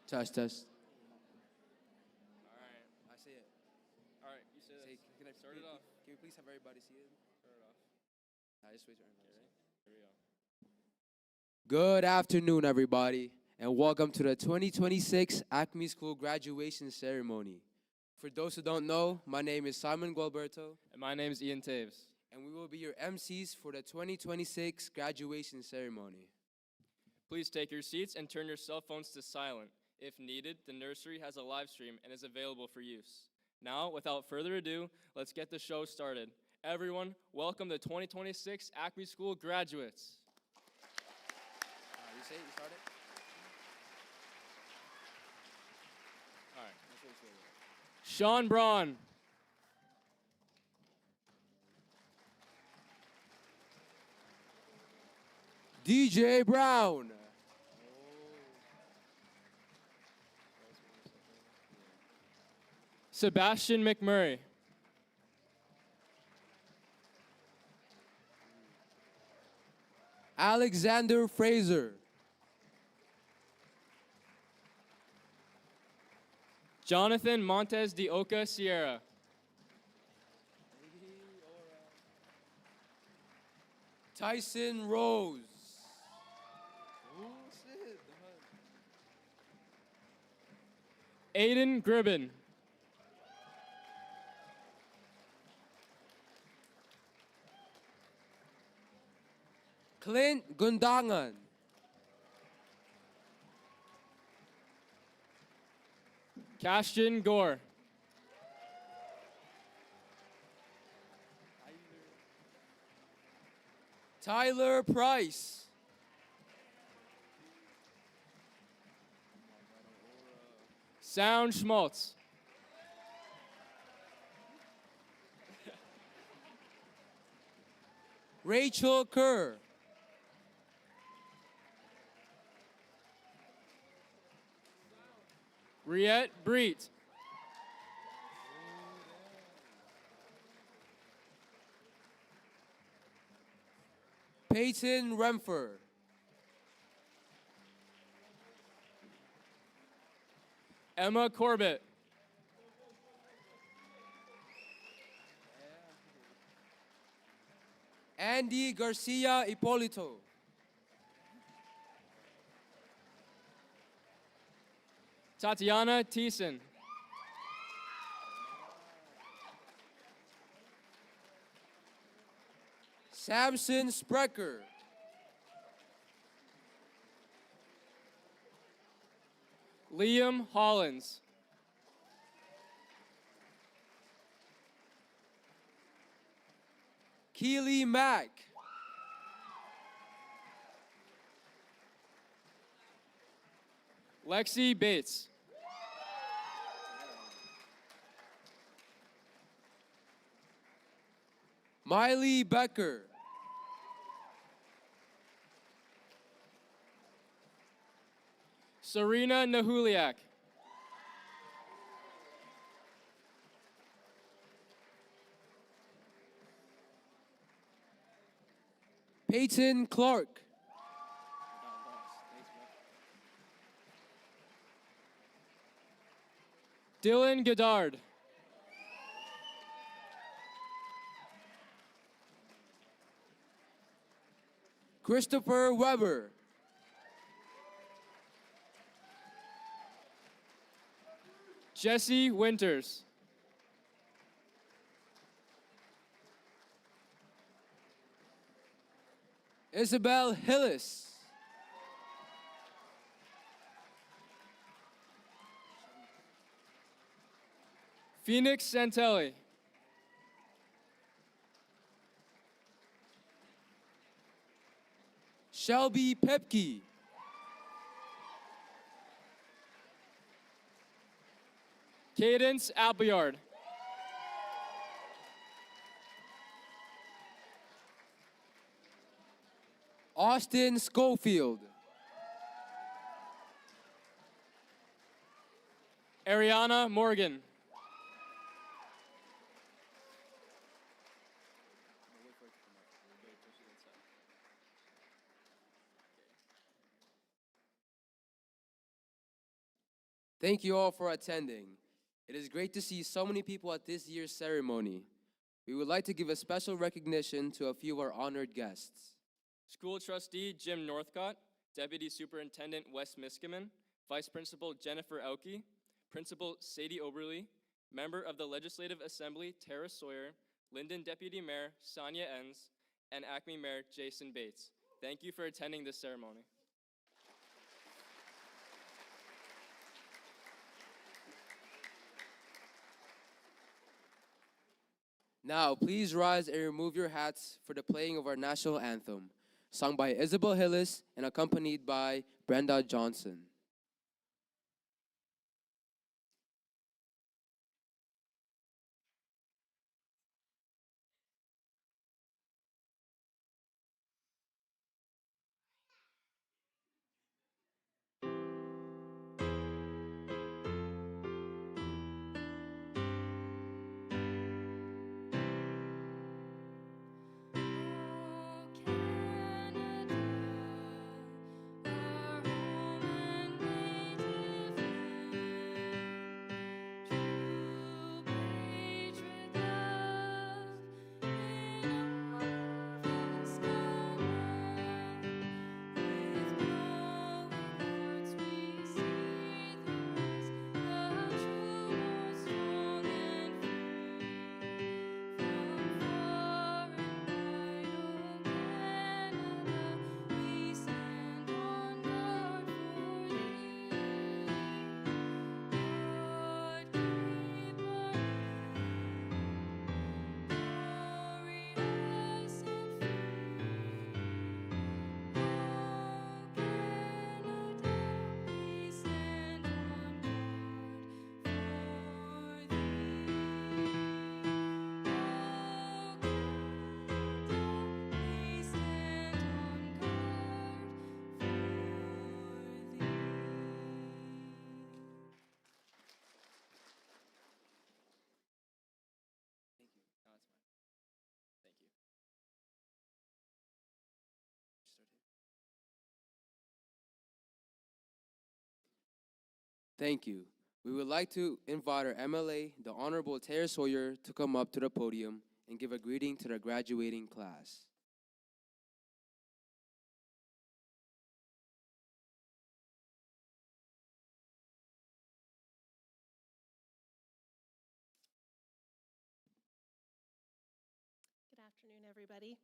Test, test. All right. I say it. All right. You say Say, this. can I Start it off. Can we please have everybody see it? Start it off. Nah, just wait your turn. Okay, ready? Here we go. Good afternoon, everybody, and welcome to the 2026 Acme School graduation ceremony. For those who don't know, my name is Simon Gualberto, And my name is Ian Taves. and we will be your MCs for the 2026 graduation ceremony. Please take your seats and turn your cell phones to silent. If needed, the nursery has a live stream and is available for use. Now, without further ado, let's get the show started. Everyone, welcome the 2026 Acme School graduates. You say it, you start it? All right. That's what you say. Sean Braun. DJ Brown. Sebastian McMurray. Alexander Fraser. Jonathan Montes de Oca Sierra. Tyson Rose. Aiden Gribben. Clint Gundangan. Cashton Gore. Tyler Price. Sound Schmaltz. Rachel Kerr. Riette Breet. Peyton Remfer. Emma Corbett. Andy Garcia Hipolito. Tatiana Thiessen. Samson Sprecher. Liam Hollins. Keely Mack. Lexi Bates. Miley Becker. Serena Nahuliak. Peyton Clark. Dylan Goddard. Christopher Weber. Jesse Winters. Isabel Hillis. Phoenix Santelli. Shelby Pepke. Cadence Appleyard. Austin Schofield. Ariana Morgan. Thank you all for attending. It is great to see so many people at this year's ceremony. We would like to give a special recognition to a few of our honored guests. School Trustee Jim Northcott, Deputy Superintendent Wes Miskimen, Vice Principal Jennifer Elke, Principal Sadie Oberly, Member of the Legislative Assembly Tara Sawyer, Linden Deputy Mayor Sonia Enns, and Acme Mayor Jason Bates. Thank you for attending this ceremony. Now, please rise and remove your hats for the playing of our national anthem, sung by Isabel Hillis and accompanied by Brenda Johnson. Thank you. Thank you. We would like to invite our MLA, the Honorable Tara Sawyer, to come up to the podium and give a greeting to the graduating class. Good afternoon, everybody.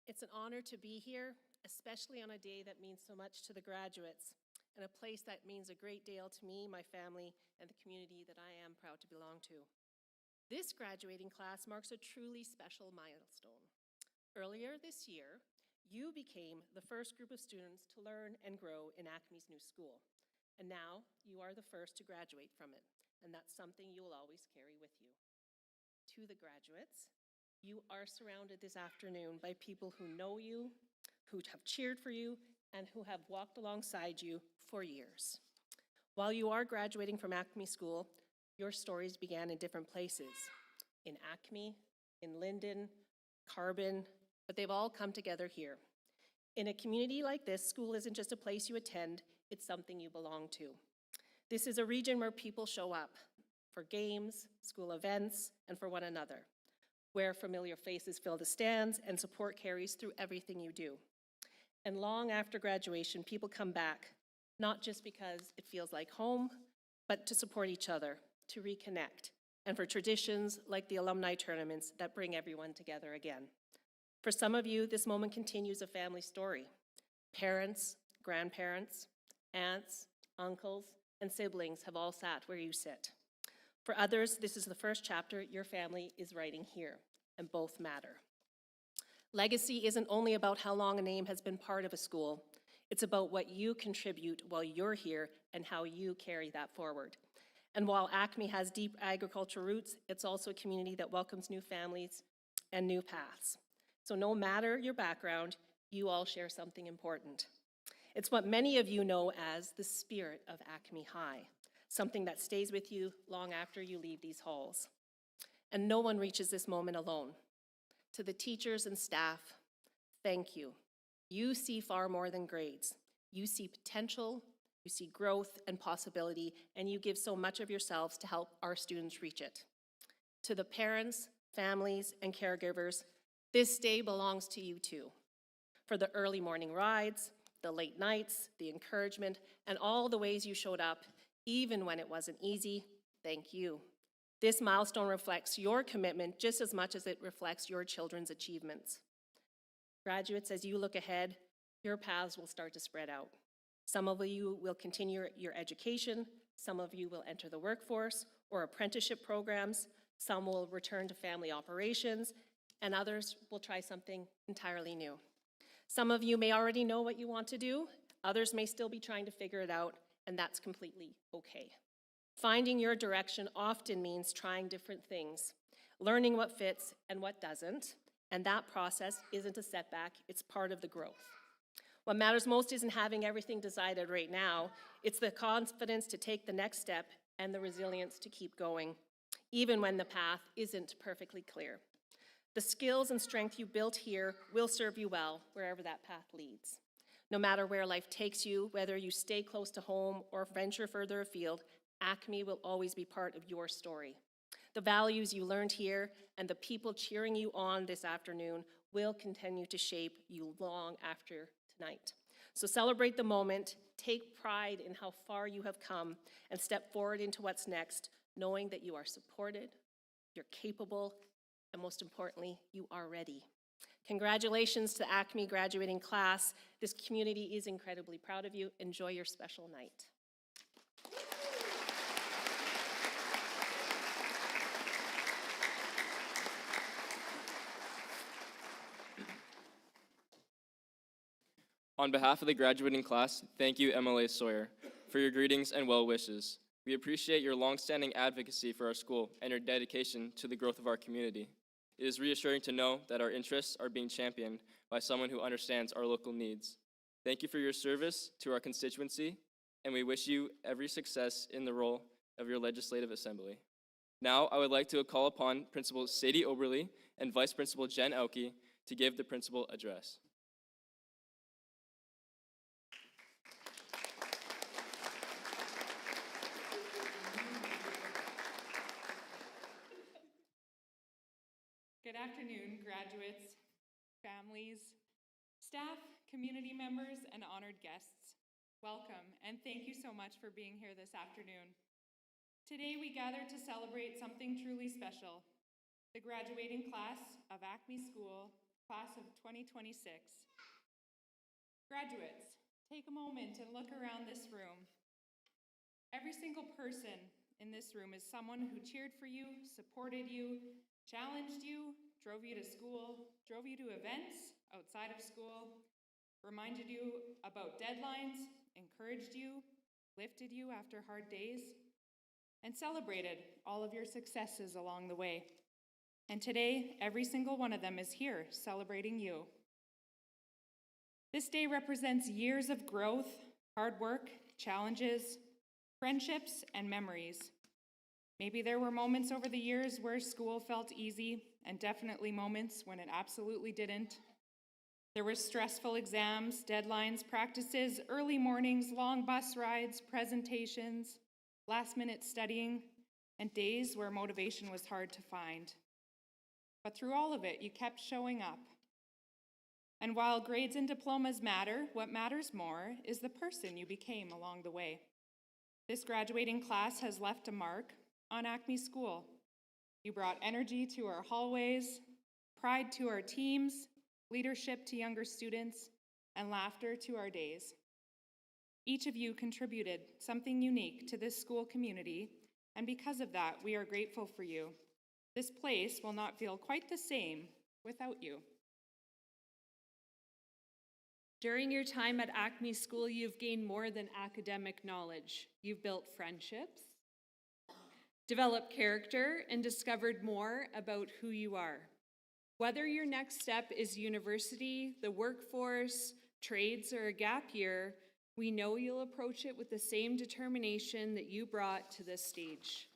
It's an honor to be here, especially on a day that means so much to the graduates, and a place that means a great deal to me, my family, and the community that I am proud to belong to. This graduating class marks a truly special milestone. Earlier this year, you became the first group of students to learn and grow in Acme's new school, and now you are the first to graduate from it, and that's something you will always carry with you. To the graduates, you are surrounded this afternoon by people who know you, who have cheered for you, and who have walked alongside you for years. While you are graduating from Acme School, your stories began in different places, in Acme, in Linden, Carbon, but they've all come together here. In a community like this, school isn't just a place you attend, it's something you belong to. This is a region where people show up for games, school events, and for one another, where familiar faces fill the stands and support carries through everything you do. And long after graduation, people come back, not just because it feels like home, but to support each other, to reconnect, and for traditions like the alumni tournaments that bring everyone together again. For some of you, this moment continues a family story. Parents, grandparents, aunts, uncles, and siblings have all sat where you sit. For others, this is the first chapter your family is writing here, and both matter. Legacy isn't only about how long a name has been part of a school, it's about what you contribute while you're here and how you carry that forward. And while Acme has deep agricultural roots, it's also a community that welcomes new families and new paths. So no matter your background, you all share something important. It's what many of you know as the spirit of Acme High, something that stays with you long after you leave these halls. And no one reaches this moment alone. To the teachers and staff, thank you. You see far more than grades. You see potential, You see growth and possibility, and you give so much of yourselves to help our students reach it. To the parents, families, and caregivers, this day belongs to you too. For the early morning rides, the late nights, the encouragement, and all the ways you showed up, even when it wasn't easy, thank you. This milestone reflects your commitment just as much as it reflects your children's achievements. Graduates, as you look ahead, your paths will start to spread out. Some of you will continue your education, some of you will enter the workforce or apprenticeship programs, some will return to family operations, and others will try something entirely new. Some of you may already know what you want to do, others may still be trying to figure it out, and that's completely okay. Finding your direction often means trying different things, learning what fits and what doesn't, and that process isn't a setback, it's part of the growth. What matters most isn't having everything decided right now, it's the confidence to take the next step and the resilience to keep going, even when the path isn't perfectly clear. The skills and strength you built here will serve you well wherever that path leads. No matter where life takes you, whether you stay close to home or venture further afield, Acme will always be part of your story. The values you learned here and the people cheering you on this afternoon will continue to shape you long after tonight. So celebrate the moment, take pride in how far you have come, and step forward into what's next, knowing that you are supported, you're capable, and most importantly, you are ready. Congratulations to the Acme graduating class. This community is incredibly proud of you. Enjoy your special night. On behalf of the graduating class, thank you, MLA Sawyer, for your greetings and well wishes. We appreciate your longstanding advocacy for our school and your dedication to the growth of our community. It is reassuring to know that our interests are being championed by someone who understands our local needs. Thank you for your service to our constituency, and we wish you every success in the role of your legislative assembly. Now, I would like to call upon Principal Sadie Oberly and Vice Principal Jen Elke to give the principal address. Good afternoon, graduates, families, staff, community members, and honored guests. Welcome, and thank you so much for being here this afternoon. Today, we gather to celebrate something truly special, the graduating class of Acme School, class of 2026. Graduates, take a moment and look around this room. Every single person in this room is someone who cheered for you, supported you, challenged you, drove you to school, drove you to events outside of school, reminded you about deadlines, encouraged you, lifted you after hard days, and celebrated all of your successes along the way. And today, every single one of them is here celebrating you. This day represents years of growth, hard work, challenges, friendships, and memories. Maybe there were moments over the years where school felt easy, and definitely moments when it absolutely didn't. There were stressful exams, deadlines, practices, early mornings, long bus rides, presentations, last-minute studying, and days where motivation was hard to find. But through all of it, you kept showing up. And while grades and diplomas matter, what matters more is the person you became along the way. This graduating class has left a mark on Acme School. You brought energy to our hallways, pride to our teams, leadership to younger students, and laughter to our days. Each of you contributed something unique to this school community, and because of that, we are grateful for you. This place will not feel quite the same without you. During your time at Acme School, you've gained more than academic knowledge. You've built friendships, developed character, and discovered more about who you are. Whether your next step is university, the workforce, trades, or a gap year, we know you'll approach it with the same determination that you brought to this stage.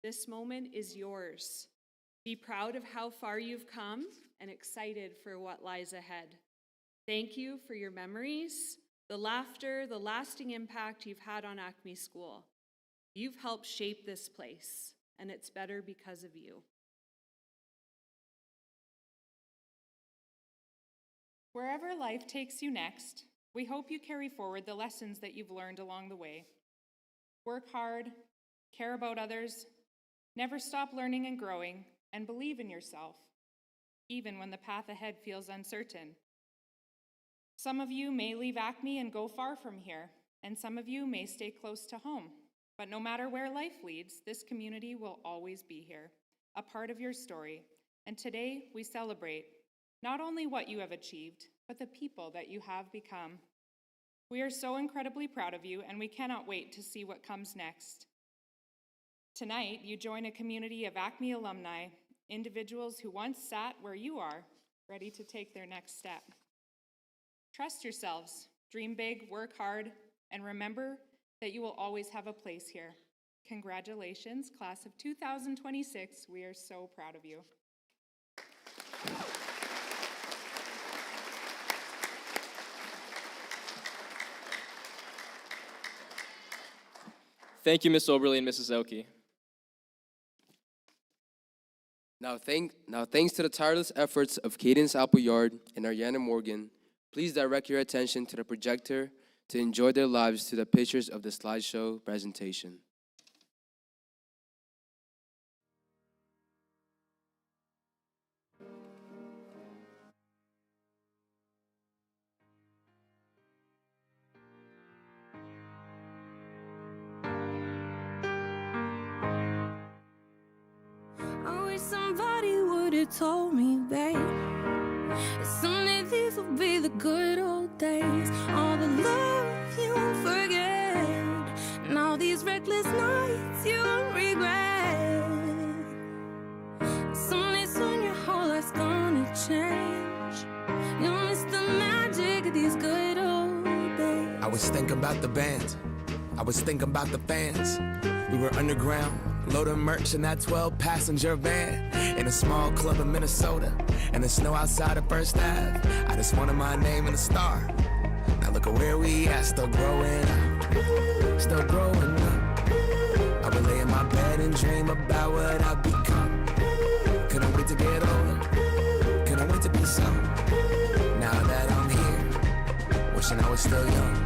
This moment is yours. Be proud of how far you've come and excited for what lies ahead. Thank you for your memories, the laughter, the lasting impact you've had on Acme School. You've helped shape this place, and it's better because of you. Wherever life takes you next, we hope you carry forward the lessons that you've learned along the way. Work hard, care about others, never stop learning and growing, and believe in yourself, even when the path ahead feels uncertain. Some of you may leave Acme and go far from here, and some of you may stay close to home. But no matter where life leads, this community will always be here, a part of your story. And today we celebrate not only what you have achieved, but the people that you have become. We are so incredibly proud of you, and we cannot wait to see what comes next. Tonight, you join a community of Acme alumni, individuals who once sat where you are, ready to take their next step. Trust yourselves, dream big, work hard, and remember that you will always have a place here. Congratulations, class of 2026. We are so proud of you. Thank you, Ms. Oberle and Mrs. Elke. Now thanks to the tireless efforts of Cadence Appleyard and Ariana Morgan, please direct your attention to the projector to enjoy their lives to the pictures of the slideshow presentation. I wish somebody would've told me, babe, that someday these will be the good old days. All the love you won't forget, and all these reckless nights you won't regret. Someday soon your whole life's gonna change. You'll miss the magic of these good old days. I was thinking about the band, I was thinking about the fans. We were underground, loading merch in that 12-passenger van, in a small club in Minnesota, and the snow outside of First Ave. I just wanted my name and a star. Now look at where we at, still growing up, still growing up. I would lay in my bed and dream about what I'd become. Couldn't wait to get older, couldn't wait to be some. Now that I'm here, wishing I was still young.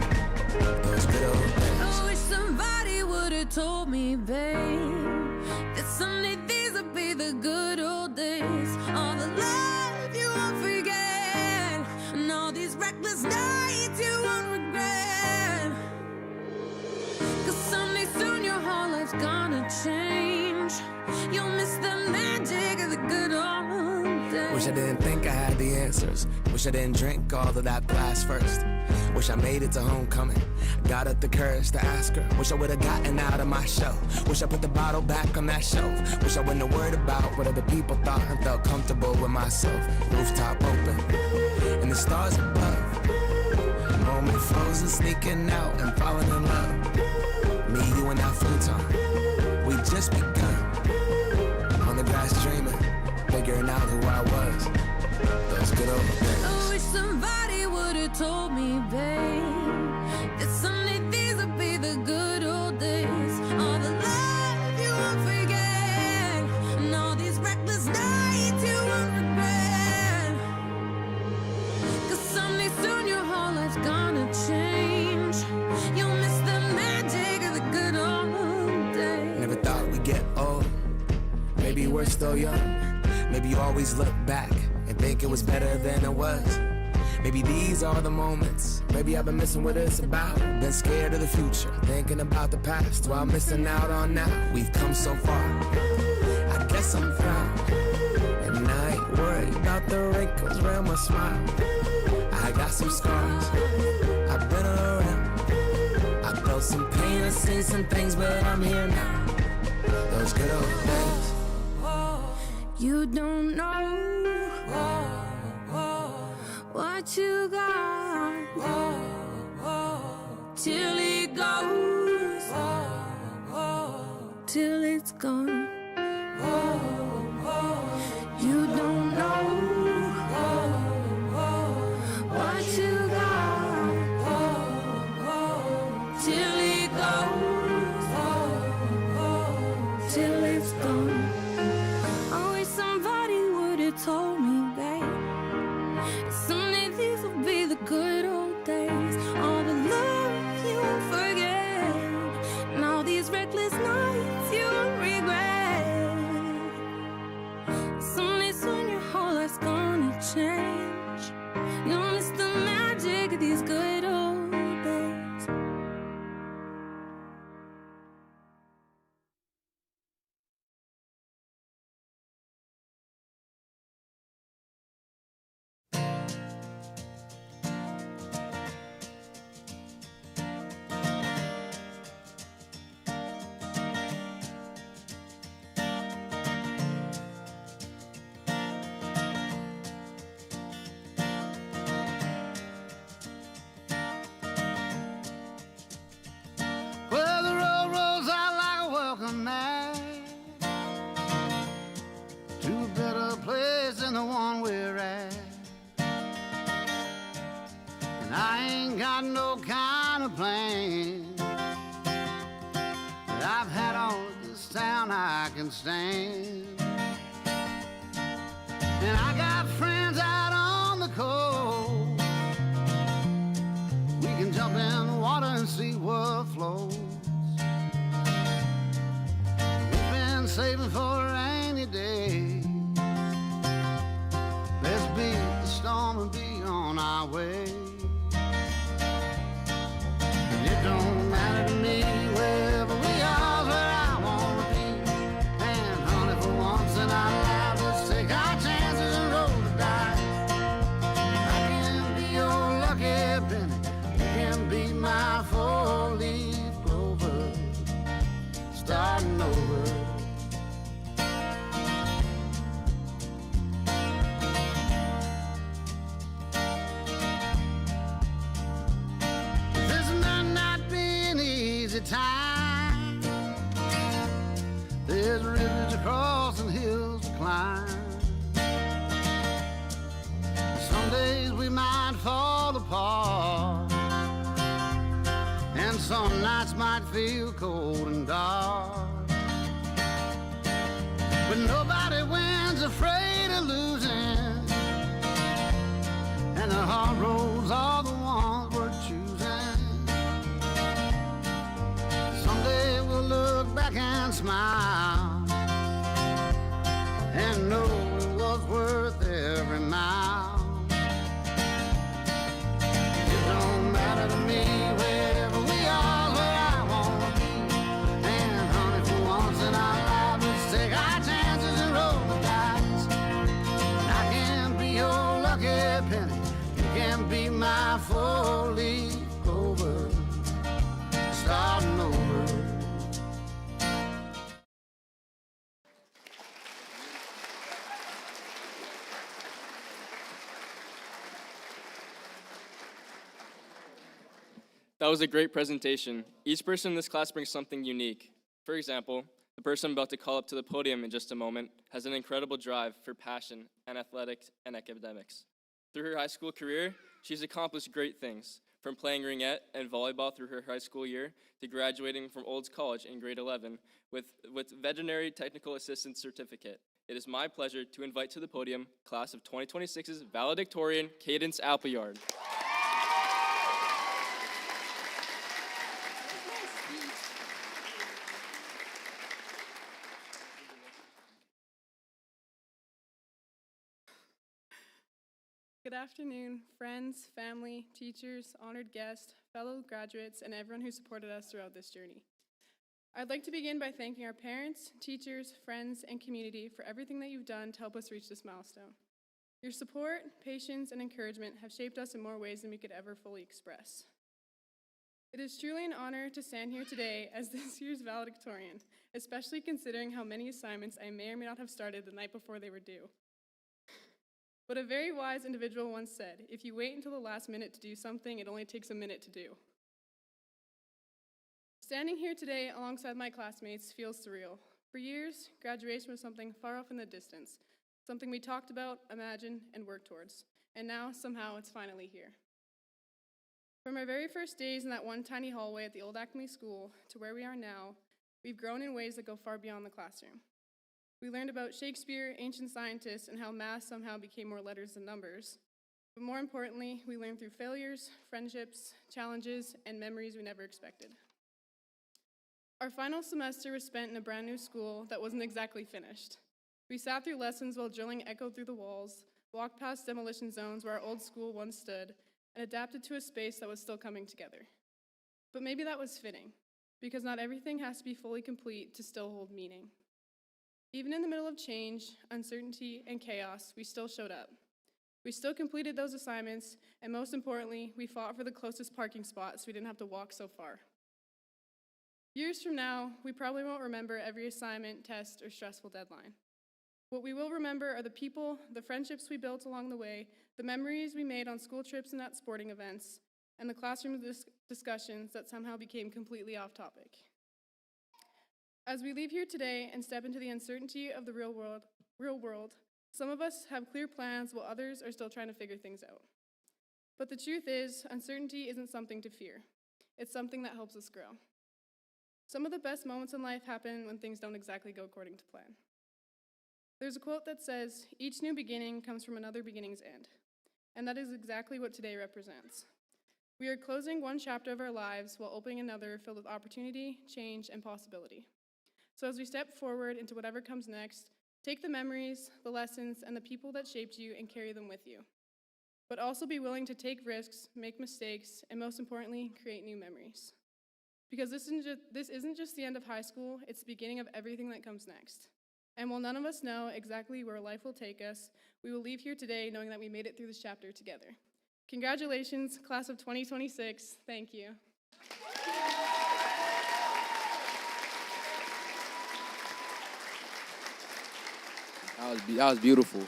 Those good old days. I wish somebody would've told me, babe, that someday these would be the good old days. All the love you won't forget, and all these reckless nights you won't regret. 'Cause someday soon your whole life's gonna change. You'll miss the magic of the good old days. Wish I didn't think I had the answers. Wish I didn't drink all of that blast first. Wish I made it to homecoming, got up the courage to ask her. Wish I would've gotten out of my show. Wish I put the bottle back on that shelf. Wish I wouldn't have worried about what other people thought and felt comfortable with myself. Rooftop open, and the stars above. Moment frozen, sneaking out and falling in love. Me, you, and that futon, we just begun. On the grass dreaming, figuring out who I was. Those good old days. I wish somebody would've told me, babe, that someday these would be the good old days. All the love you won't forget, and all these reckless nights you won't regret. 'Cause someday soon your whole life's gonna change. You'll miss the magic of the good old days. Never thought we'd get old. Maybe we're still young. Maybe you always look back and think it was better than it was. Maybe these are the moments. Maybe I've been missing what it's about. Been scared of the future, thinking about the past while missing out on now. We've come so far, I guess I'm proud. And I ain't worried about the wrinkles around my smile. I got some scars, I've been around. I felt some pain, I've seen some things, but I'm here now. Those good old days. You don't know what you got till it goes, till it's gone. You don't know what you got planned. I've had all of this town I can stand. And I got friends out on the coast. We can jump in the water and see what flows. We've been saving for a rainy day. Let's beat the storm and be on our way. And it don't matter to me wherever we are, where I wanna be. And honey, for once in our lives, let's take our chances and roll the dice. I can be your lucky penny, you can be my four-leaf clover, starting over. This might not be an easy time. There's rivers to cross and hills to climb. Some days we might fall apart, and some nights might feel cold and dark. But nobody wins afraid of losing, and the hard roads are the ones we're choosing. Someday we'll look back and smile and know it was worth every mile. It don't matter to me wherever we are, where I wanna be. And honey, for once in our lives, let's take our chances and roll the dice. I can be your lucky penny, you can be my four-leaf clover, starting over. That was a great presentation. Each person in this class brings something unique. For example, the person I'm about to call up to the podium in just a moment has an incredible drive for passion and athletics and academics. Through her high school career, she's accomplished great things, from playing ringette and volleyball through her high school year to graduating from Olds College in grade 11 with veterinary technical assistant certificate. It is my pleasure to invite to the podium class of 2026's valedictorian, Cadence Appleyard. Good afternoon, friends, family, teachers, honored guests, fellow graduates, and everyone who supported us throughout this journey. I'd like to begin by thanking our parents, teachers, friends, and community for everything that you've done to help us reach this milestone. Your support, patience, and encouragement have shaped us in more ways than we could ever fully express. It is truly an honor to stand here today as this year's valedictorian, especially considering how many assignments I may or may not have started the night before they were due. But a very wise individual once said, if you wait until the last minute to do something, it only takes a minute to do. Standing here today alongside my classmates feels surreal. For years, graduation was something far off in the distance, something we talked about, imagined, and worked towards. And now, somehow, it's finally here. From our very first days in that one tiny hallway at the old Acme school to where we are now, we've grown in ways that go far beyond the classroom. We learned about Shakespeare, ancient scientists, and how math somehow became more letters than numbers. But more importantly, we learned through failures, friendships, challenges, and memories we never expected. Our final semester was spent in a brand new school that wasn't exactly finished. We sat through lessons while drilling echoed through the walls, walked past demolition zones where our old school once stood, and adapted to a space that was still coming together. But maybe that was fitting, because not everything has to be fully complete to still hold meaning. Even in the middle of change, uncertainty, and chaos, we still showed up. We still completed those assignments, and most importantly, we fought for the closest parking spot so we didn't have to walk so far. Years from now, we probably won't remember every assignment, test, or stressful deadline. What we will remember are the people, the friendships we built along the way, the memories we made on school trips and at sporting events, and the classroom discussions that somehow became completely off topic. As we leave here today and step into the uncertainty of the real world, some of us have clear plans while others are still trying to figure things out. But the truth is, uncertainty isn't something to fear. It's something that helps us grow. Some of the best moments in life happen when things don't exactly go according to plan. There's a quote that says, "Each new beginning comes from another beginning's end." And that is exactly what today represents. We are closing one chapter of our lives while opening another filled with opportunity, change, and possibility. So as we step forward into whatever comes next, take the memories, the lessons, and the people that shaped you and carry them with you. But also be willing to take risks, make mistakes, and most importantly, create new memories. Because this isn't just the end of high school, it's the beginning of everything that comes next. And while none of us know exactly where life will take us, we will leave here today knowing that we made it through this chapter together. Congratulations, class of 2026. Thank you. That was beautiful.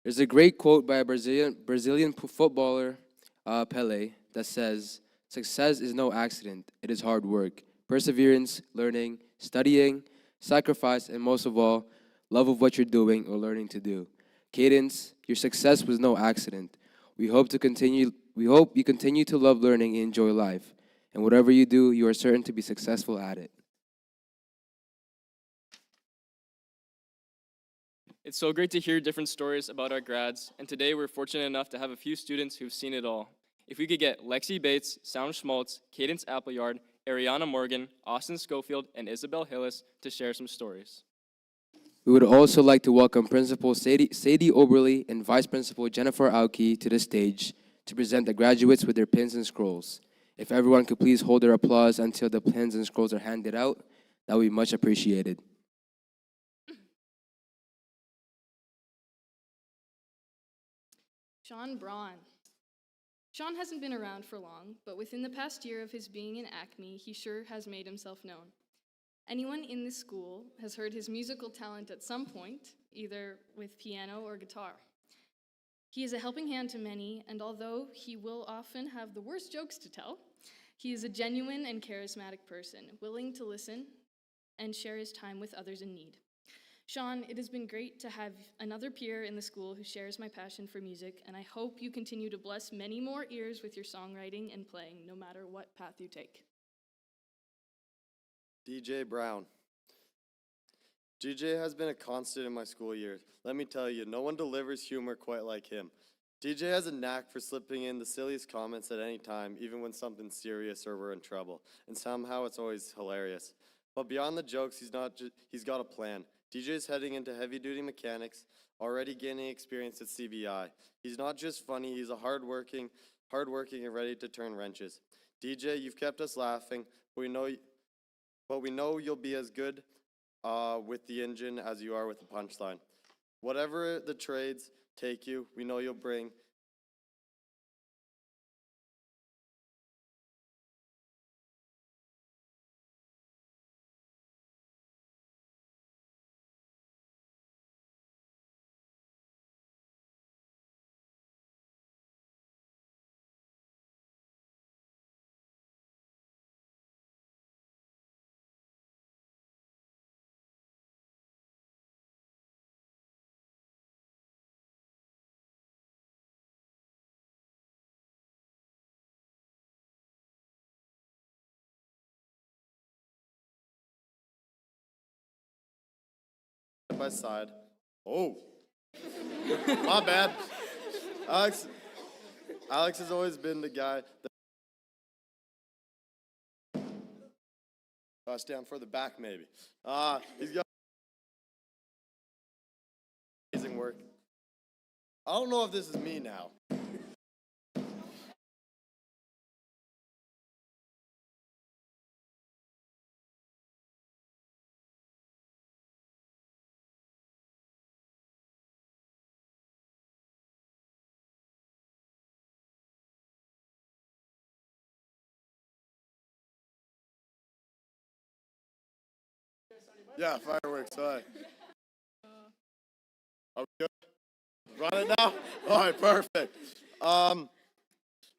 There's a great quote by a Brazilian footballer, Pelé, that says, "Success is no accident, it is hard work, perseverance, learning, studying, sacrifice, and most of all, love of what you're doing or learning to do." Cadence, your success was no accident. We hope you continue to love learning and enjoy life. And whatever you do, you are certain to be successful at it. It's so great to hear different stories about our grads, and today we're fortunate enough to have a few students who've seen it all. If we could get Lexi Bates, Sound Schmaltz, Cadence Appleyard, Ariana Morgan, Austin Schofield, and Isabel Hillis to share some stories. We would also like to welcome Principal Sadie Oberly and Vice Principal Jennifer Auke to the stage to present the graduates with their pins and scrolls. If everyone could please hold their applause until the pins and scrolls are handed out, that would be much appreciated. Sean Braun. Sean hasn't been around for long, but within the past year of his being in Acme, he sure has made himself known. Anyone in this school has heard his musical talent at some point, either with piano or guitar. He is a helping hand to many, and although he will often have the worst jokes to tell, he is a genuine and charismatic person, willing to listen and share his time with others in need. Sean, it has been great to have another peer in the school who shares my passion for music, and I hope you continue to bless many more ears with your songwriting and playing, no matter what path you take. DJ Brown. DJ has been a constant in my school years. Let me tell you, no one delivers humor quite like him. DJ has a knack for slipping in the silliest comments at any time, even when something's serious or we're in trouble, and somehow it's always hilarious. But beyond the jokes, he's got a plan. DJ's heading into heavy-duty mechanics, already gaining experience at CBI. He's not just funny, he's a hardworking and ready to turn wrenches. DJ, you've kept us laughing, but we know you'll be as good with the engine as you are with the punchline. Whatever the trades take you, we know you'll bring. By side. Oh, my bad. Alex has always been the guy that stand further back maybe. He's got amazing work. I don't know if this is me now. Yeah, fireworks, sorry. Are we good? Run it now? All right, perfect.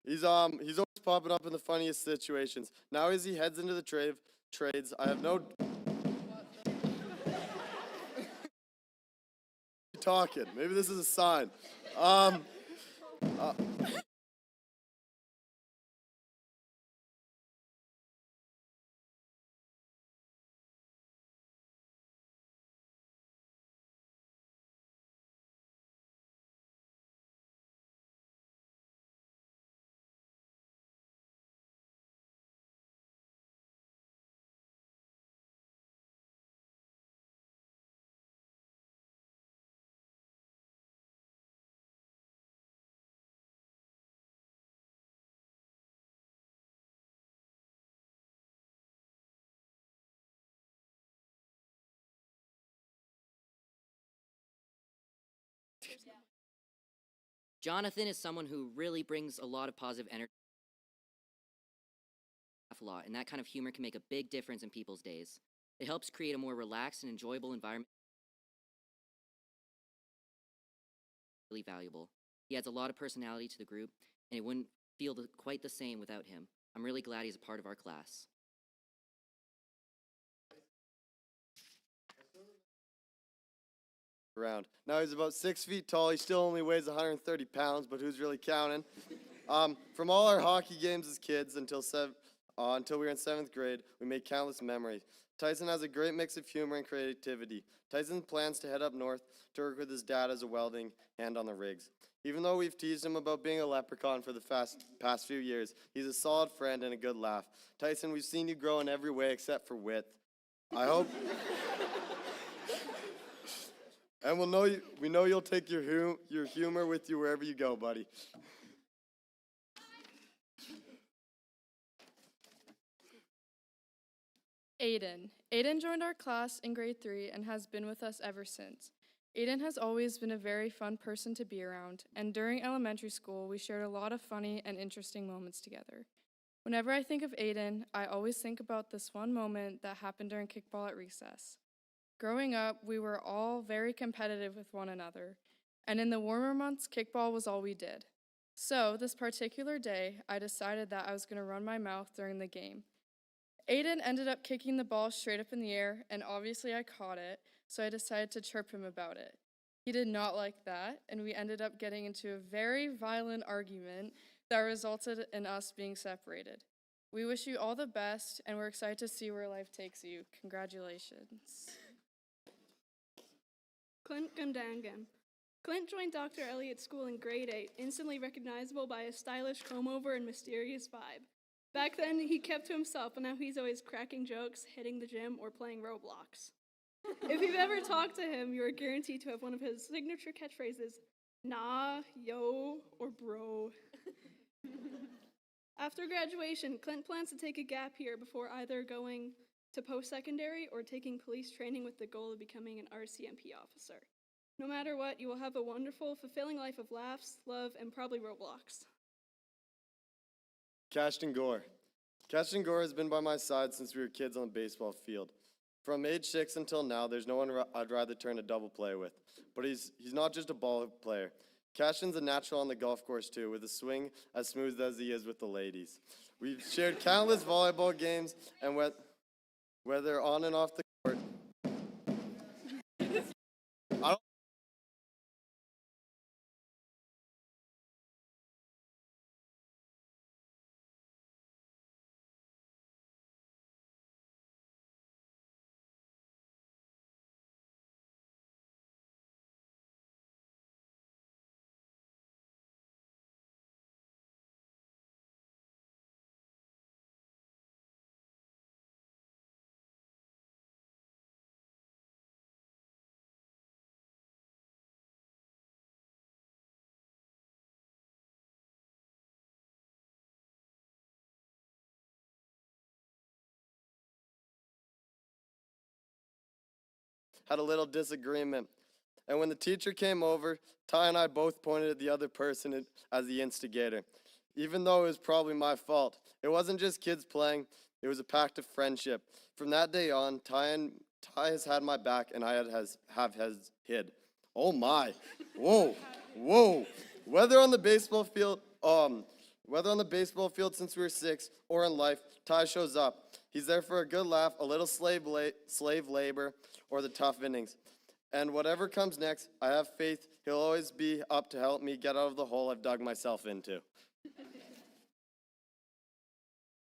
He's always popping up in the funniest situations. Now as he heads into the trades, I have no talking. Maybe this is a sign. Jonathan is someone who really brings a lot of positive energy. A lot, and that kind of humor can make a big difference in people's days. It helps create a more relaxed and enjoyable environment. Really valuable. He adds a lot of personality to the group, and it wouldn't feel quite the same without him. I'm really glad he's a part of our class. Around. Now he's about 6 feet tall. He still only weighs 130 pounds, but who's really counting? From all our hockey games as kids until we were in 7th grade, we made countless memories. Tyson has a great mix of humor and creativity. Tyson plans to head up north to work with his dad as a welding hand on the rigs. Even though we've teased him about being a leprechaun for the past few years, he's a solid friend and a good laugh. Tyson, we've seen you grow in every way except for width. I hope... And we know you'll take your humor with you wherever you go, buddy. Aiden. Aiden joined our class in grade 3 and has been with us ever since. Aiden has always been a very fun person to be around, and during elementary school, we shared a lot of funny and interesting moments together. Whenever I think of Aiden, I always think about this one moment that happened during kickball at recess. Growing up, we were all very competitive with one another, and in the warmer months, kickball was all we did. So, this particular day, I decided that I was going to run my mouth during the game. Aiden ended up kicking the ball straight up in the air, and obviously I caught it, so I decided to chirp him about it. He did not like that, and we ended up getting into a very violent argument that resulted in us being separated. We wish you all the best, and we're excited to see where life takes you. Congratulations. Clint Gundangam. Clint joined Dr. Elliott's school in grade 8, instantly recognizable by his stylish comb-over and mysterious vibe. Back then, he kept to himself, but now he's always cracking jokes, hitting the gym, or playing Roblox. If you've ever talked to him, you are guaranteed to have one of his signature catchphrases, nah, yo, or bro. After graduation, Clint plans to take a gap year before either going to post-secondary or taking police training with the goal of becoming an RCMP officer. No matter what, you will have a wonderful, fulfilling life of laughs, love, and probably Roblox. Cashton Gore. Cashton Gore has been by my side since we were kids on the baseball field. From age 6 until now, there's no one I'd rather turn a double play with. But he's not just a ball player. Cashton's a natural on the golf course too, with a swing as smooth as he is with the ladies. We've shared countless volleyball games, and whether on and off the court, had a little disagreement. And when the teacher came over, Ty and I both pointed at the other person as the instigator. Even though it was probably my fault. It wasn't just kids playing, it was a pact of friendship. From that day on, Ty has had my back and I have his hid. Oh my, whoa, whoa. Whether on the baseball field since we were 6 or in life, Ty shows up. He's there for a good laugh, a little slave labor, or the tough innings. And whatever comes next, I have faith he'll always be up to help me get out of the hole I've dug myself into.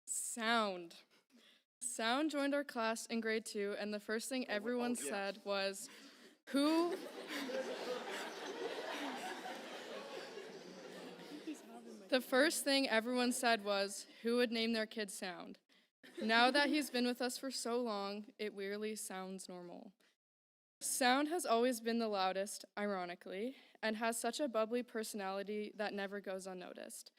Sound. Sound joined our class in grade 2, and the first thing everyone said was, who... The first thing everyone said was, who would name their kid Sound? Now that he's been with us for so long, it weirdly sounds normal. Sound has always been the loudest, ironically, and has such a bubbly personality that never goes unnoticed.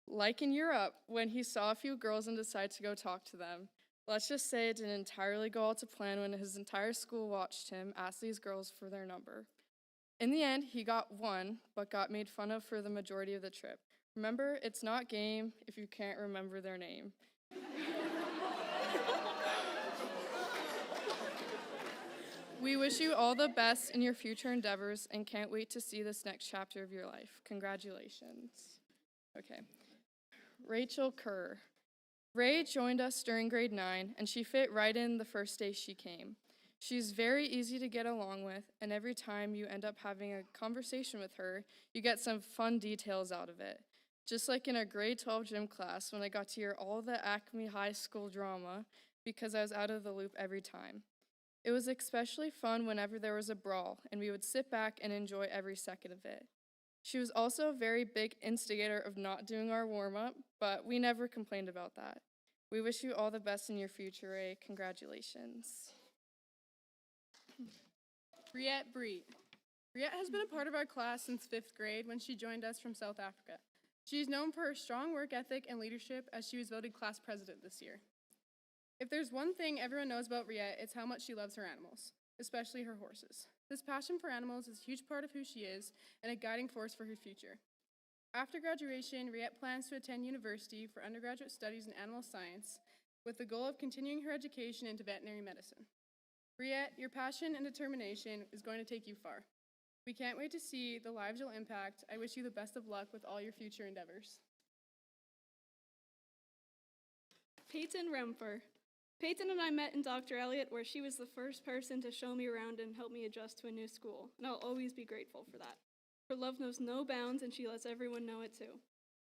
Like in Europe, when he saw a few girls and decided to go talk to them. Let's just say it didn't entirely go all to plan when his entire school watched him ask these girls for their number. In the end, he got one, but got made fun of for the majority of the trip. Remember, it's not game if you can't remember their name. We wish you all the best in your future endeavors and can't wait to see this next chapter of your life. Congratulations. Okay. Rachel Kerr. Ray joined us during grade 9, and she fit right in the first day she came. She's very easy to get along with, and every time you end up having a conversation with her, you get some fun details out of it. Just like in our grade 12 gym class when I got to hear all the Acme High School drama because I was out of the loop every time. It was especially fun whenever there was a brawl, and we would sit back and enjoy every second of it. She was also a very big instigator of not doing our warm-up, but we never complained about that. We wish you all the best in your future, Ray. Congratulations. Briette Breet. Briette has been a part of our class since 5th grade when she joined us from South Africa. She is known for her strong work ethic and leadership as she was voted class president this year. If there's one thing everyone knows about Briette, it's how much she loves her animals, especially her horses. This passion for animals is a huge part of who she is and a guiding force for her future. After graduation, Briette plans to attend university for undergraduate studies in animal science with the goal of continuing her education into veterinary medicine. Briette, your passion and determination is going to take you far. We can't wait to see the lives you'll impact. I wish you the best of luck with all your future endeavors. Peyton Remfer. Peyton and I met in Dr. Elliott, where she was the first person to show me around and help me adjust to a new school, and I'll always be grateful for that. Her love knows no bounds, and she lets everyone know it too.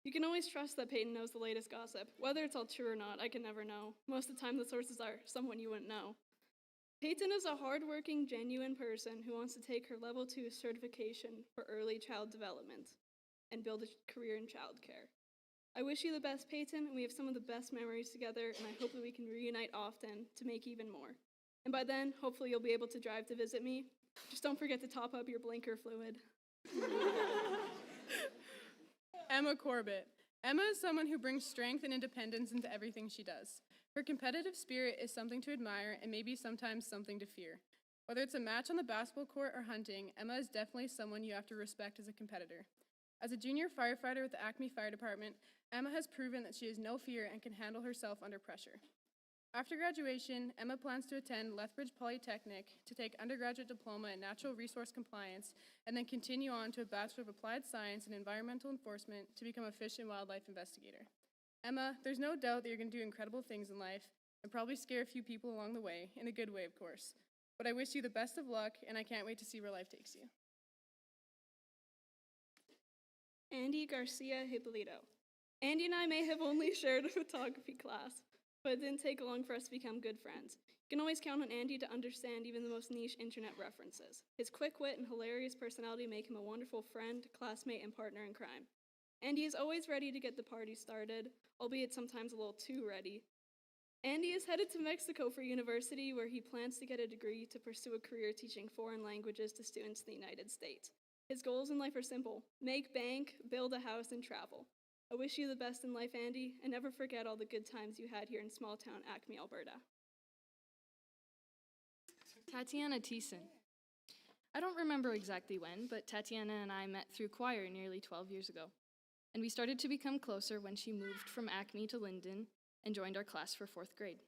You can always trust that Peyton knows the latest gossip. Whether it's all true or not, I can never know. Most of the time, the sources are someone you wouldn't know. Peyton is a hardworking, genuine person who wants to take her Level 2 certification for early child development and build a career in childcare. I wish you the best, Peyton, and we have some of the best memories together, and I hope that we can reunite often to make even more. And by then, hopefully you'll be able to drive to visit me. Just don't forget to top up your blinker fluid. Emma Corbett. Emma is someone who brings strength and independence into everything she does. Her competitive spirit is something to admire and maybe sometimes something to fear. Whether it's a match on the basketball court or hunting, Emma is definitely someone you have to respect as a competitor. As a junior firefighter with the Acme Fire Department, Emma has proven that she has no fear and can handle herself under pressure. After graduation, Emma plans to attend Lethbridge Polytechnic to take undergraduate diploma in natural resource compliance and then continue on to a Bachelor of Applied Science in Environmental Enforcement to become a fish and wildlife investigator. Emma, there's no doubt that you're going to do incredible things in life and probably scare a few people along the way, in a good way, of course. But I wish you the best of luck, and I can't wait to see where life takes you. Andy Garcia Hippolito. Andy and I may have only shared a photography class, but it didn't take long for us to become good friends. You can always count on Andy to understand even the most niche internet references. His quick wit and hilarious personality make him a wonderful friend, classmate, and partner in crime. Andy is always ready to get the party started, albeit sometimes a little too ready. Andy is headed to Mexico for university, where he plans to get a degree to pursue a career teaching foreign languages to students in the United States. His goals in life are simple: make bank, build a house, and travel. I wish you the best in life, Andy, and never forget all the good times you had here in small town Acme, Alberta. Tatiana Thiessen. I don't remember exactly when, but Tatiana and I met through choir nearly 12 years ago. And we started to become closer when she moved from Acme to Linden and joined our class for 4th grade.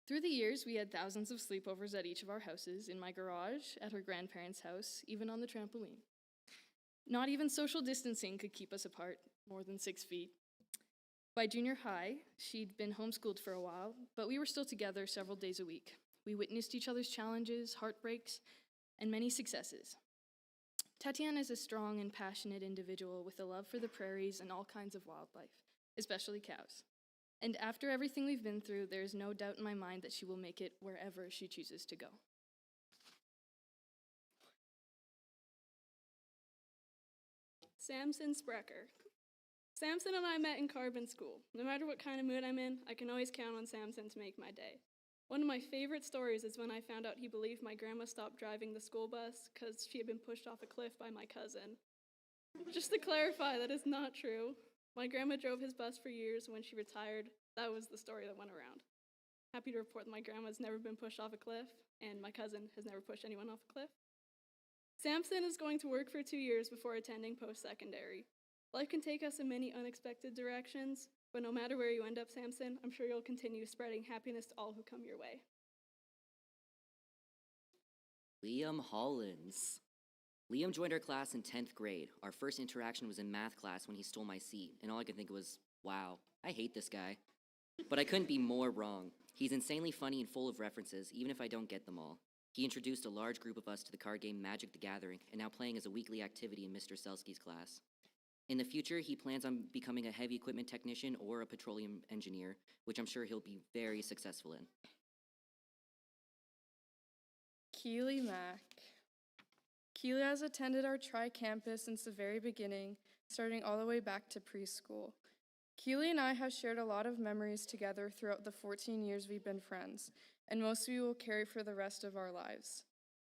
Through the years, we had thousands of sleepovers at each of our houses, in my garage, at her grandparents' house, even on the trampoline. Not even social distancing could keep us apart more than 6 feet. By junior high, she'd been homeschooled for a while, but we were still together several days a week. We witnessed each other's challenges, heartbreaks, and many successes. Tatiana is a strong and passionate individual with a love for the prairies and all kinds of wildlife, especially cows. And after everything we've been through, there is no doubt in my mind that she will make it wherever she chooses to go. Samson Sprecher. Samson and I met in carbon school. No matter what kind of mood I'm in, I can always count on Samson to make my day. One of my favorite stories is when I found out he believed my grandma stopped driving the school bus because she had been pushed off a cliff by my cousin. Just to clarify, that is not true. My grandma drove his bus for years. When she retired, that was the story that went around. Happy to report that my grandma's never been pushed off a cliff, and my cousin has never pushed anyone off a cliff. Samson is going to work for 2 years before attending post-secondary. Life can take us in many unexpected directions, but no matter where you end up, Samson, I'm sure you'll continue spreading happiness to all who come your way. Liam Hollins. Liam joined our class in 10th grade. Our first interaction was in math class when he stole my seat, and all I could think was, wow, I hate this guy. But I couldn't be more wrong. He's insanely funny and full of references, even if I don't get them all. He introduced a large group of us to the card game Magic the Gathering, and now playing as a weekly activity in Mr. Selsky's class. In the future, he plans on becoming a heavy equipment technician or a petroleum engineer, which I'm sure he'll be very successful in. Keely Mack. Keely has attended our tri-campus since the very beginning, starting all the way back to preschool. Keely and I have shared a lot of memories together throughout the 14 years we've been friends, and most we will carry for the rest of our lives.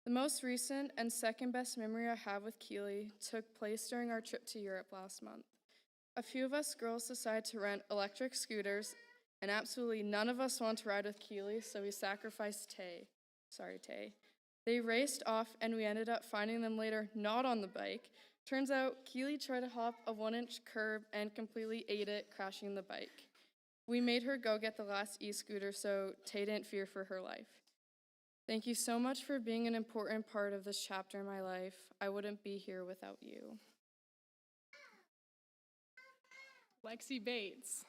The most recent and second best memory I have with Keely took place during our trip to Europe last month. A few of us girls decided to rent electric scooters, and absolutely none of us want to ride with Keely, so we sacrificed Tay. They raced off, and we ended up finding them later not on the bike. Turns out Keely tried to hop a 1-inch curb and completely ate it, crashing the bike. We made her go get the last e-scooter so Tay didn't fear for her life. Thank you so much for being an important part of this chapter in my life. I wouldn't be here without you. Lexi Bates.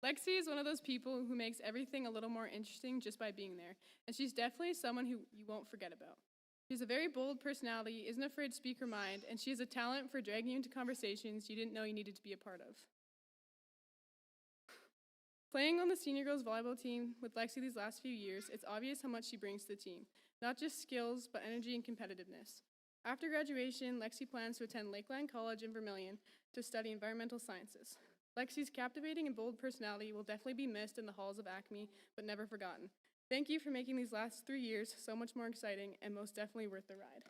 Lexi is one of those people who makes everything a little more interesting just by being there, and she's definitely someone who you won't forget about. She has a very bold personality, isn't afraid to speak her mind, and she has a talent for dragging you into conversations you didn't know you needed to be a part of. Playing on the senior girls volleyball team with Lexi these last few years, it's obvious how much she brings to the team. Not just skills, but energy and competitiveness. After graduation, Lexi plans to attend Lakeland College in Vermilion to study environmental sciences. Lexi's captivating and bold personality will definitely be missed in the halls of Acme, but never forgotten. Thank you for making these last 3 years so much more exciting and most definitely worth the ride.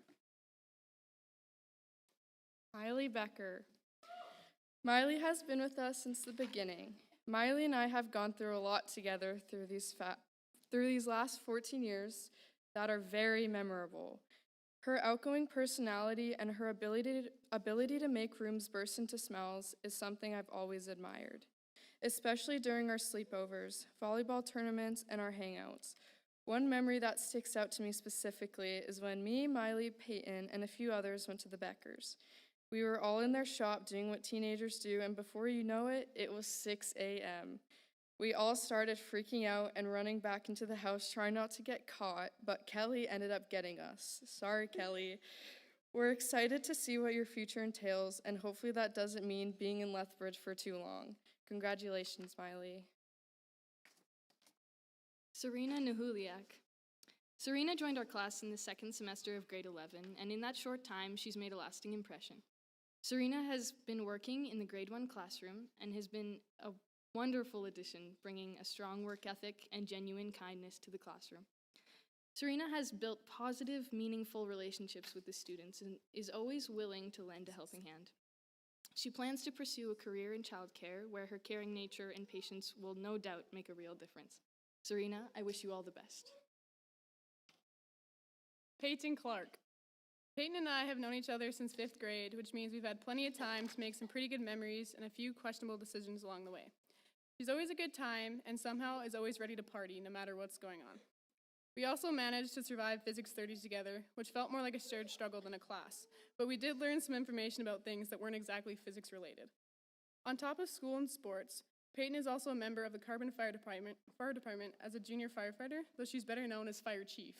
Miley Becker. Miley has been with us since the beginning. Miley and I have gone through a lot together through these last 14 years that are very memorable. Her outgoing personality and her ability to make rooms burst into smiles is something I've always admired, especially during our sleepovers, volleyball tournaments, and our hangouts. One memory that sticks out to me specifically is when me, Miley, Peyton, and a few others went to the Beckers. We were all in their shop doing what teenagers do, and before you know it, it was 6 a.m. We all started freaking out and running back into the house trying not to get caught, but Kelly ended up getting us. Sorry, Kelly. We're excited to see what your future entails, and hopefully that doesn't mean being in Lethbridge for too long. Congratulations, Miley. Serena Nahuliak. Serena joined our class in the second semester of grade 11, and in that short time, she's made a lasting impression. Serena has been working in the grade 1 classroom and has been a wonderful addition, bringing a strong work ethic and genuine kindness to the classroom. Serena has built positive, meaningful relationships with the students and is always willing to lend a helping hand. She plans to pursue a career in childcare where her caring nature and patience will no doubt make a real difference. Serena, I wish you all the best. Peyton Clark. Peyton and I have known each other since 5th grade, which means we've had plenty of time to make some pretty good memories and a few questionable decisions along the way. She's always a good time and somehow is always ready to party no matter what's going on. We also managed to survive Physics 30s together, which felt more like a shared struggle than a class, but we did learn some information about things that weren't exactly physics related. On top of school and sports, Peyton is also a member of the Carbon Fire Department as a junior firefighter, though she's better known as Fire Chief.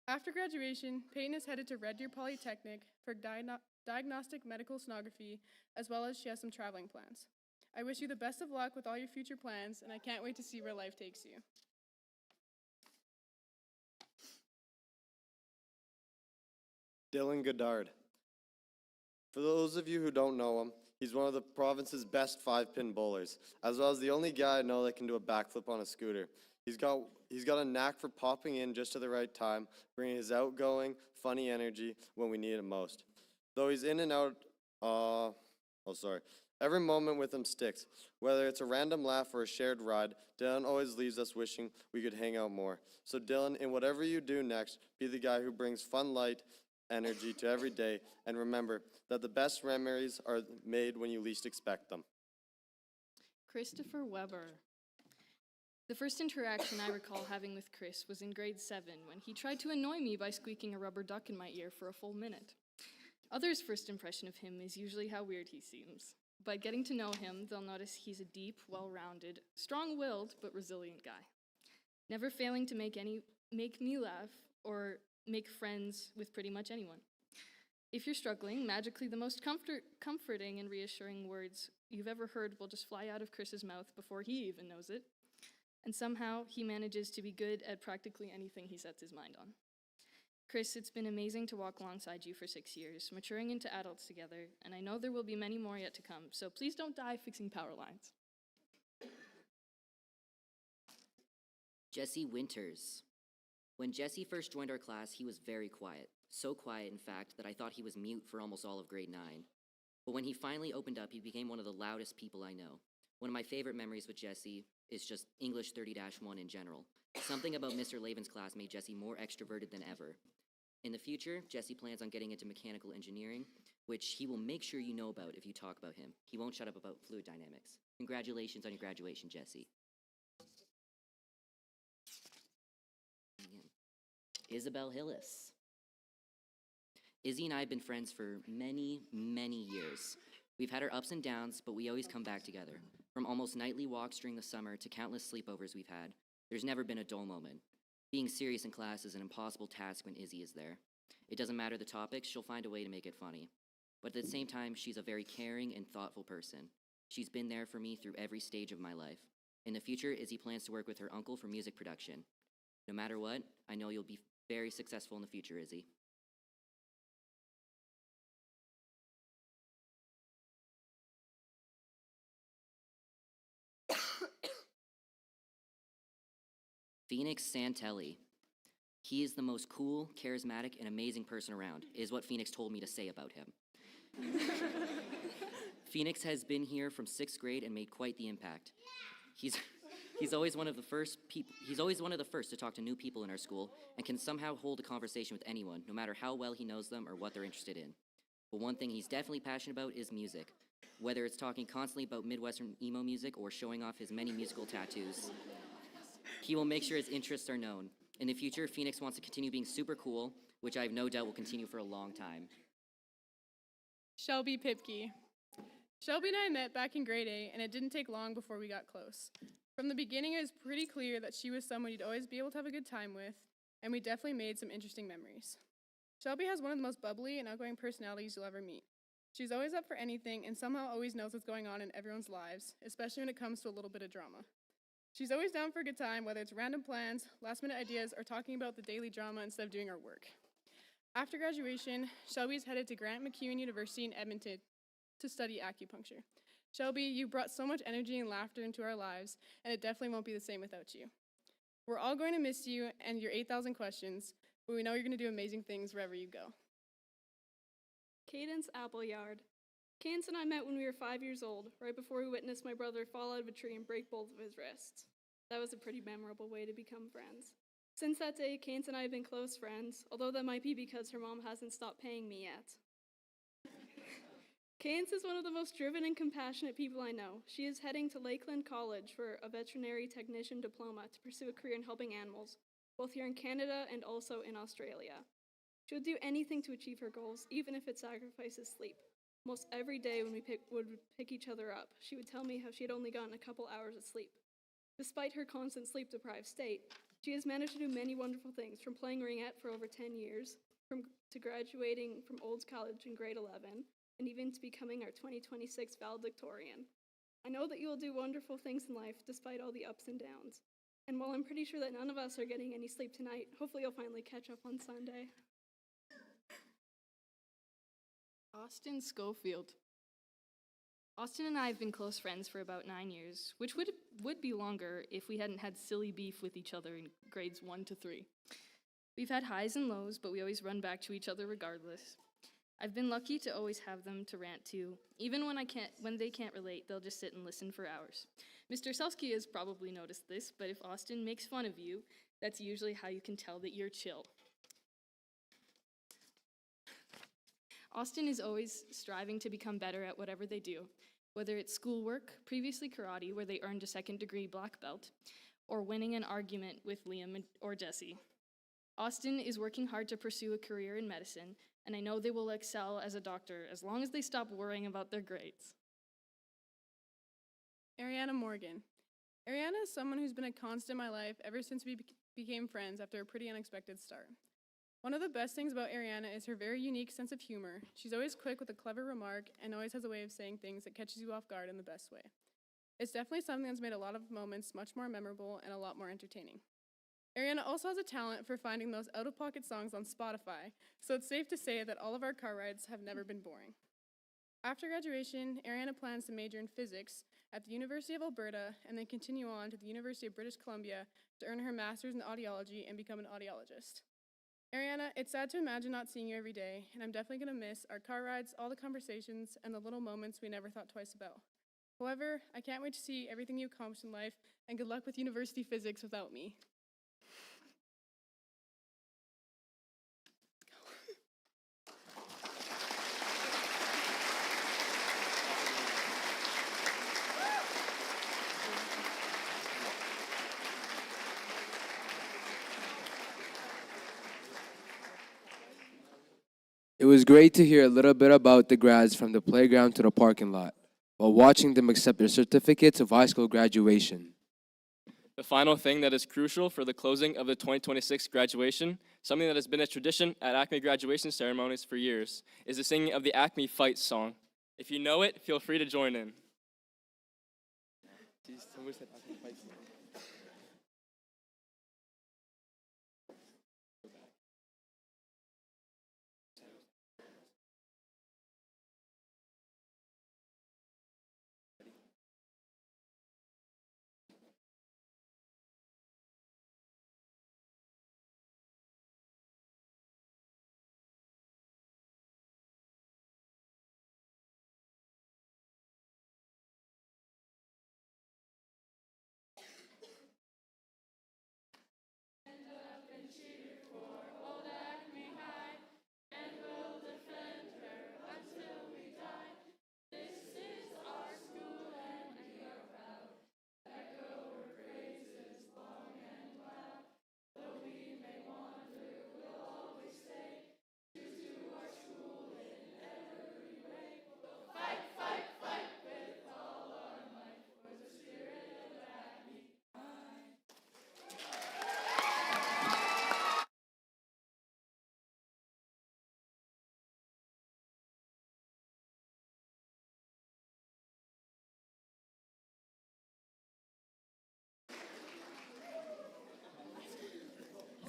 After graduation, Peyton is headed to Red Deer Polytechnic for diagnostic medical sonography, as well as she has some traveling plans. I wish you the best of luck with all your future plans, and I can't wait to see where life takes you. Dylan Goddard. For those of you who don't know him, he's one of the province's best 5-pin bowlers, as well as the only guy I know that can do a backflip on a scooter. He's got a knack for popping in just at the right time, bringing his outgoing, funny energy when we need it most. Though he's in and out, every moment with him sticks. Whether it's a random laugh or a shared ride, Dylan always leaves us wishing we could hang out more. So Dylan, in whatever you do next, be the guy who brings fun light energy to every day, and remember that the best memories are made when you least expect them. Christopher Weber. The first interaction I recall having with Chris was in grade 7 when he tried to annoy me by squeaking a rubber duck in my ear for a full minute. Others' first impression of him is usually how weird he seems. By getting to know him, they'll notice he's a deep, well-rounded, strong-willed, but resilient guy, never failing to make me laugh or make friends with pretty much anyone. If you're struggling, magically the most comforting and reassuring words you've ever heard will just fly out of Chris's mouth before he even knows it. And somehow he manages to be good at practically anything he sets his mind on. Chris, it's been amazing to walk alongside you for 6 years, maturing into adults together, and I know there will be many more yet to come, so please don't die fixing power lines. Jesse Winters. When Jesse first joined our class, he was very quiet. So quiet, in fact, that I thought he was mute for almost all of grade 9. But when he finally opened up, he became one of the loudest people I know. One of my favorite memories with Jesse is just English 30-1 in general. Something about Mr. Lavin's class made Jesse more extroverted than ever. In the future, Jesse plans on getting into mechanical engineering, which he will make sure you know about if you talk about him. He won't shut up about fluid dynamics. Congratulations on your graduation, Jesse. Isabel Hillis. Izzy and I have been friends for many, many years. We've had our ups and downs, but we always come back together. From almost nightly walks during the summer to countless sleepovers we've had, there's never been a dull moment. Being serious in class is an impossible task when Izzy is there. It doesn't matter the topics, she'll find a way to make it funny. But at the same time, she's a very caring and thoughtful person. She's been there for me through every stage of my life. In the future, Izzy plans to work with her uncle for music production. No matter what, I know you'll be very successful in the future, Izzy. Phoenix Santelli. He is the most cool, charismatic, and amazing person around, is what Phoenix told me to say about him. Phoenix has been here from 6th grade and made quite the impact. He's always one of the first to talk to new people in our school and can somehow hold a conversation with anyone, no matter how well he knows them or what they're interested in. But one thing he's definitely passionate about is music. Whether it's talking constantly about Midwestern emo music or showing off his many musical tattoos, he will make sure his interests are known. In the future, Phoenix wants to continue being super cool, which I have no doubt will continue for a long time. Shelby Pipke. Shelby and I met back in grade 8, and it didn't take long before we got close. From the beginning, it was pretty clear that she was someone you'd always be able to have a good time with, and we definitely made some interesting memories. Shelby has one of the most bubbly and outgoing personalities you'll ever meet. She's always up for anything and somehow always knows what's going on in everyone's lives, especially when it comes to a little bit of drama. She's always down for a good time, whether it's random plans, last-minute ideas, or talking about the daily drama instead of doing our work. After graduation, Shelby is headed to Grant MacEwan University in Edmonton to study acupuncture. Shelby, you brought so much energy and laughter into our lives, and it definitely won't be the same without you. We're all going to miss you and your 8,000 questions, but we know you're going to do amazing things wherever you go. Cadence Appleyard. Cadence and I met when we were 5 years old, right before we witnessed my brother fall out of a tree and break both of his wrists. That was a pretty memorable way to become friends. Since that day, Cadence and I have been close friends, although that might be because her mom hasn't stopped paying me yet. Cadence is one of the most driven and compassionate people I know. She is heading to Lakeland College for a veterinary technician diploma to pursue a career in helping animals, both here in Canada and also in Australia. She would do anything to achieve her goals, even if it sacrifices sleep. Most every day when we would pick each other up, she would tell me how she had only gotten a couple hours of sleep. Despite her constant sleep-deprived state, she has managed to do many wonderful things, from playing ringette for over 10 years, to graduating from Olds College in grade 11, and even to becoming our 2026 valedictorian. I know that you will do wonderful things in life despite all the ups and downs. And while I'm pretty sure that none of us are getting any sleep tonight, hopefully you'll finally catch up on Sunday. Austin Schofield. Austin and I have been close friends for about 9 years, which would be longer if we hadn't had silly beef with each other in grades 1 to 3. We've had highs and lows, but we always run back to each other regardless. I've been lucky to always have them to rant to. Even when they can't relate, they'll just sit and listen for hours. Mr. Selsky has probably noticed this, but if Austin makes fun of you, that's usually how you can tell that you're chill. Austin is always striving to become better at whatever they do, whether it's schoolwork, previously karate, where they earned a second-degree black belt, or winning an argument with Liam or Jesse. Austin is working hard to pursue a career in medicine, and I know they will excel as a doctor as long as they stop worrying about their grades. Ariana Morgan. Ariana is someone who's been a constant in my life ever since we became friends after a pretty unexpected start. One of the best things about Ariana is her very unique sense of humor. She's always quick with a clever remark and always has a way of saying things that catches you off guard in the best way. It's definitely something that's made a lot of moments much more memorable and a lot more entertaining. Ariana also has a talent for finding those out-of-pocket songs on Spotify, so it's safe to say that all of our car rides have never been boring. After graduation, Ariana plans to major in physics at the University of Alberta and then continue on to the University of British Columbia to earn her master's in audiology and become an audiologist. Ariana, it's sad to imagine not seeing you every day, and I'm definitely going to miss our car rides, all the conversations, and the little moments we never thought twice about. However, I can't wait to see everything you accomplish in life, and good luck with university physics without me. It was great to hear a little bit about the grads from the playground to the parking lot, while watching them accept their certificates of high school graduation. The final thing that is crucial for the closing of the 2026 graduation, something that has been a tradition at Acme graduation ceremonies for years, is the singing of the Acme Fight song. If you know it, feel free to join in.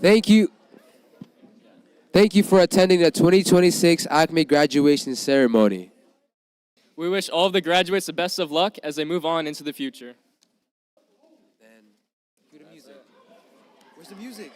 Thank you. Thank you for attending the 2026 Acme graduation ceremony. We wish all of the graduates the best of luck as they move on into the future. Cue the music. Where's the music?